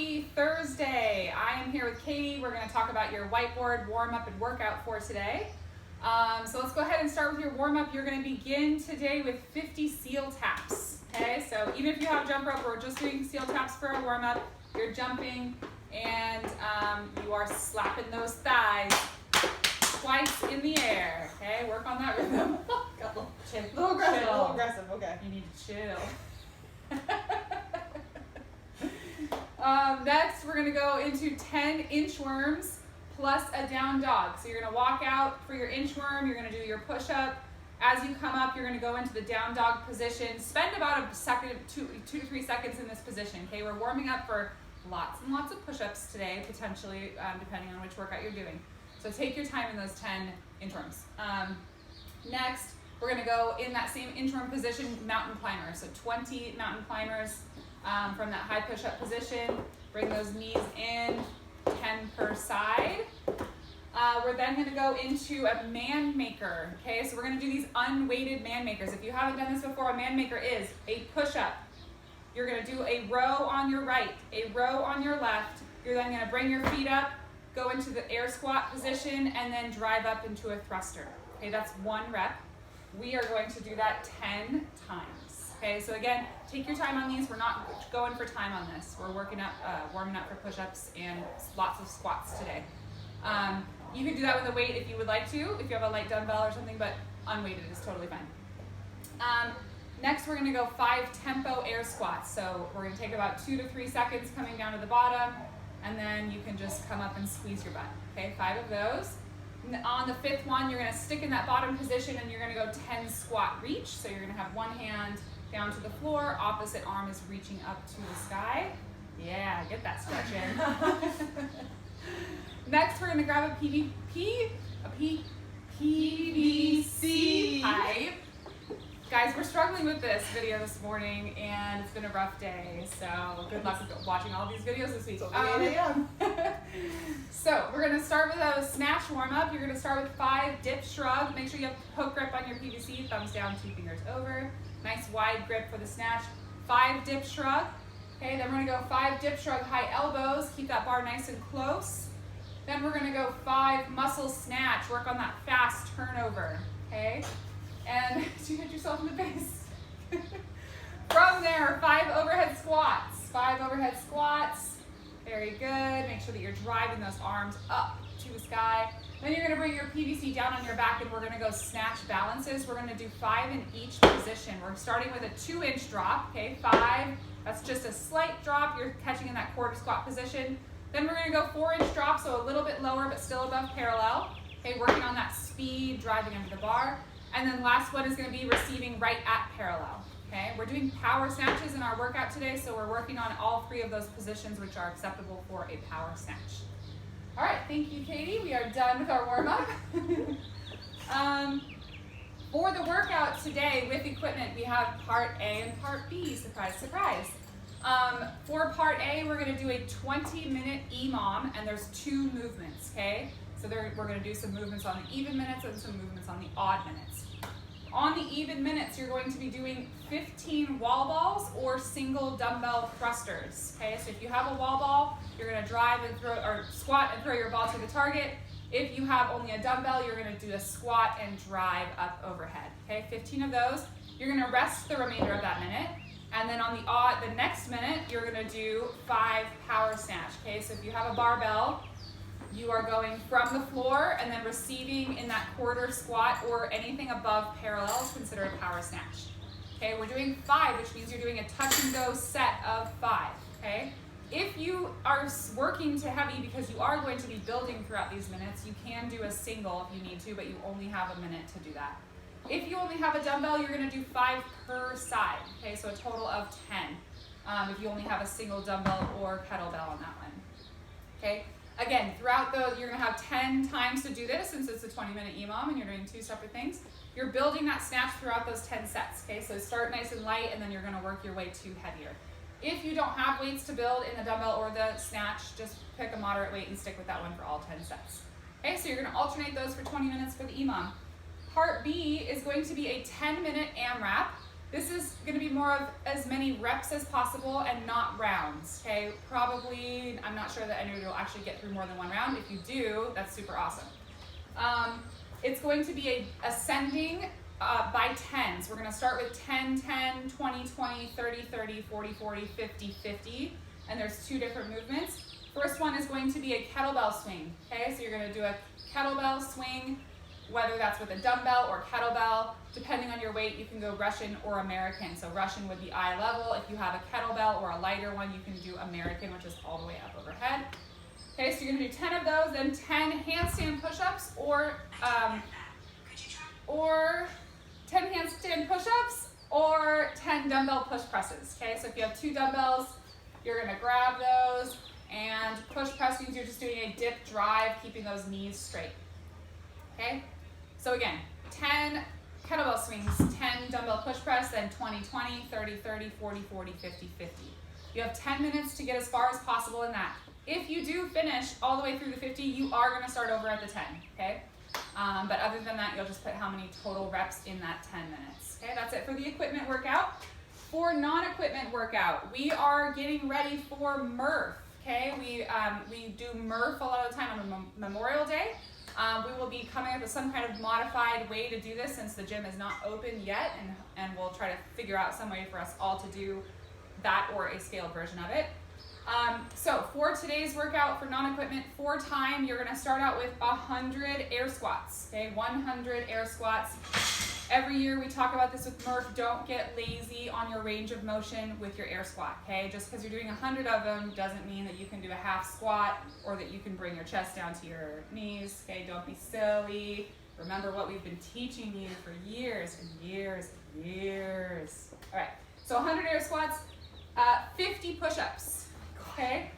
Happy Thursday. I am here with Katie. We're going to talk about your whiteboard warm-up and workout for today. So let's go ahead and start with your warm-up. You're going to begin today with 50 seal taps. Okay, so even if you have jump rope, we're just doing seal taps for our warm-up. You're jumping and you are slapping those thighs twice in the air. Okay, work on that rhythm. Got A little aggressive, okay. You need to chill. Next, we're going to go into 10 inchworms plus a down dog. So you're going to walk out for your inchworm, you're going to do your push-up. As you come up, you're going to go into the down dog position. Spend about a second, 2 to 3 seconds in this position. Okay, we're warming up for lots and lots of push-ups today, potentially, depending on which workout you're doing. So take your time in those 10 inchworms. Next, we're going to go in that same inchworm position, mountain climbers. So 20 mountain climbers from that high push-up position. Bring those knees in, 10 per side. We're then going to go into a man maker. Okay, so we're going to do these unweighted man makers. If you haven't done this before, a man maker is a push-up. You're going to do a row on your right, a row on your left. You're then going to bring your feet up, go into the air squat position, and then drive up into a thruster. Okay, that's 1 rep. We are going to do that 10 times. Okay, so again, take your time on these. We're not going for time on this. We're warming up for push-ups and lots of squats today. You can do that with a weight if you would like to, if you have a light dumbbell or something, but unweighted is totally fine. Next, we're going to go 5 tempo air squats. So we're going to take about 2 to 3 seconds coming down to the bottom, and then you can just come up and squeeze your butt. Okay, 5 of those. On the 5th one, you're going to stick in that bottom position and you're going to go 10 squat reach. So you're going to have one hand down to the floor, opposite arm is reaching up to the sky. Yeah, get that stretch in. Next, we're going to grab a PVC pipe. Guys, we're struggling with this video this morning and it's been a rough day, so good luck with watching all these videos this week. So we're going to start with a snatch warm-up. You're going to start with 5 dip shrug. Make sure you have hook grip on your PVC, thumbs down, 2 fingers over. Nice wide grip for the snatch. 5 dip shrug. Okay, then we're going to go 5 dip shrug high elbows. Keep that bar nice and close. Then we're going to go 5 muscle snatch. Work on that fast turnover. Okay, and you hit yourself in the face. From there, 5 overhead squats. 5 overhead squats. Very good. Make sure that you're driving those arms up to the sky. Then you're going to bring your PVC down on your back and we're going to go snatch balances. We're going to do 5 in each position. We're starting with a 2-inch drop. Okay, 5. That's just a slight drop. You're catching in that quarter squat position. Then we're going to go 4-inch drop, so a little bit lower but still above parallel. Okay, working on that speed, driving under the bar. And then last one is going to be receiving right at parallel. Okay, we're doing power snatches in our workout today, so we're working on all 3 of those positions which are acceptable for a power snatch. All right, thank you, Katie. We are done with our warm-up. For the workout today with equipment, we have part A and part B. Surprise, surprise. For part A, we're going to do a 20-minute EMOM, and there's 2 movements, okay? So we're going to do some movements on the even minutes and some movements on the odd minutes. On the even minutes, you're going to be doing 15 wall balls or single dumbbell thrusters. Okay, so if you have a wall ball, you're going to drive and throw, or squat and throw your ball to the target. If you have only a dumbbell, you're going to do a squat and drive up overhead. Okay, 15 of those. You're going to rest the remainder of that minute. And then on the next minute, you're going to do 5 power snatch. Okay, so if you have a barbell, you are going from the floor and then receiving in that quarter squat or anything above parallel is considered a power snatch. Okay, we're doing 5, which means you're doing a touch and go set of 5. Okay, if you are working to heavy because you are going to be building throughout these minutes, you can do a single if you need to, but you only have a minute to do that. If you only have a dumbbell, you're going to do 5 per side. Okay, so a total of 10 if you only have a single dumbbell or kettlebell on that one. Okay. Again, throughout you're going to have 10 times to do this since it's a 20-minute EMOM and you're doing 2 separate things. You're building that snatch throughout those 10 sets. Okay, so start nice and light and then you're going to work your way to heavier. If you don't have weights to build in the dumbbell or the snatch, just pick a moderate weight and stick with that one for all 10 sets. Okay, so you're going to alternate those for 20 minutes for the EMOM. Part B is going to be a 10-minute AMRAP. This is going to be more of as many reps as possible and not rounds, okay? Probably, I'm not sure that anybody will actually get through more than one round. If you do, that's super awesome. It's going to be a ascending by 10s. We're going to start with 10, 10, 20, 20, 30, 30, 40, 40, 50, 50, and there's 2 different movements. First one is going to be a kettlebell swing, okay? So you're going to do a kettlebell swing, whether that's with a dumbbell or kettlebell. Depending on your weight, you can go Russian or American. So Russian would be eye level. If you have a kettlebell or a lighter one, you can do American, which is all the way up overhead. Okay, so you're gonna do 10 of those, then 10 handstand push-ups or 10 handstand push-ups or 10 dumbbell push presses. Okay, so if you have 2 dumbbells, you're gonna grab those, and push press means you're just doing a dip drive, keeping those knees straight. Okay, so again, 10 kettlebell swings, 10 dumbbell push press, then 20, 20, 30, 30, 40, 40, 50, 50. You have 10 minutes to get as far as possible in that. If you do finish all the way through the 50, you are going to start over at the 10, okay? But other than that, you'll just put how many total reps in that 10 minutes. Okay, that's it for the equipment workout. For non-equipment workout, we are getting ready for Murph, okay? We do Murph a lot of the time on Memorial Day. We will be coming up with some kind of modified way to do this since the gym is not open yet, and we'll try to figure out some way for us all to do that or a scaled version of it. So for today's workout for non-equipment, for time, you're gonna start out with 100 air squats, okay? 100 air squats. Every year we talk about this with Murph, don't get lazy on your range of motion with your air squat, okay? Just because you're doing 100 of them doesn't mean that you can do a half squat or that you can bring your chest down to your knees, okay? Don't be silly. Remember what we've been teaching you for years and years and years. All right, so 100 air squats, 50 push-ups, okay?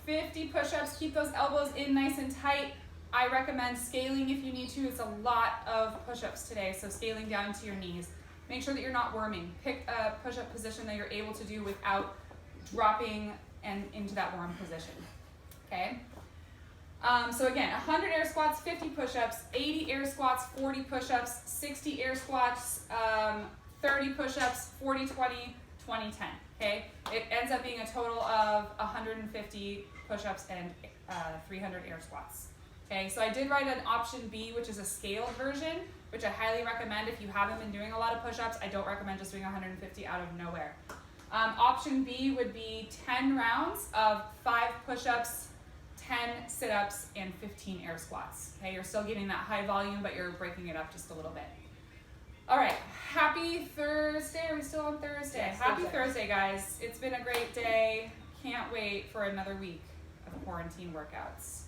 50 push-ups, keep those elbows in nice and tight. I recommend scaling if you need to. It's a lot of push-ups today, so scaling down to your knees. Make sure that you're not worming. Pick a push-up position that you're able to do without dropping and into that worm position, okay? So again, 100 air squats, 50 push-ups, 80 air squats, 40 push-ups, 60 air squats, 30 push-ups, 40, 20, 20, 10, okay? It ends up being a total of 150 push-ups and 300 air squats. Okay, so I did write an option B, which is a scaled version, which I highly recommend if you haven't been doing a lot of push-ups. I don't recommend just doing 150 out of nowhere. Option B would be 10 rounds of 5 push-ups, 10 sit-ups, and 15 air squats. Okay, you're still getting that high volume, but you're breaking it up just a little bit. All right, happy Thursday. Are we still on Thursday? Yes, happy Thursday, guys. It's been a great day. Can't wait for another week of quarantine workouts.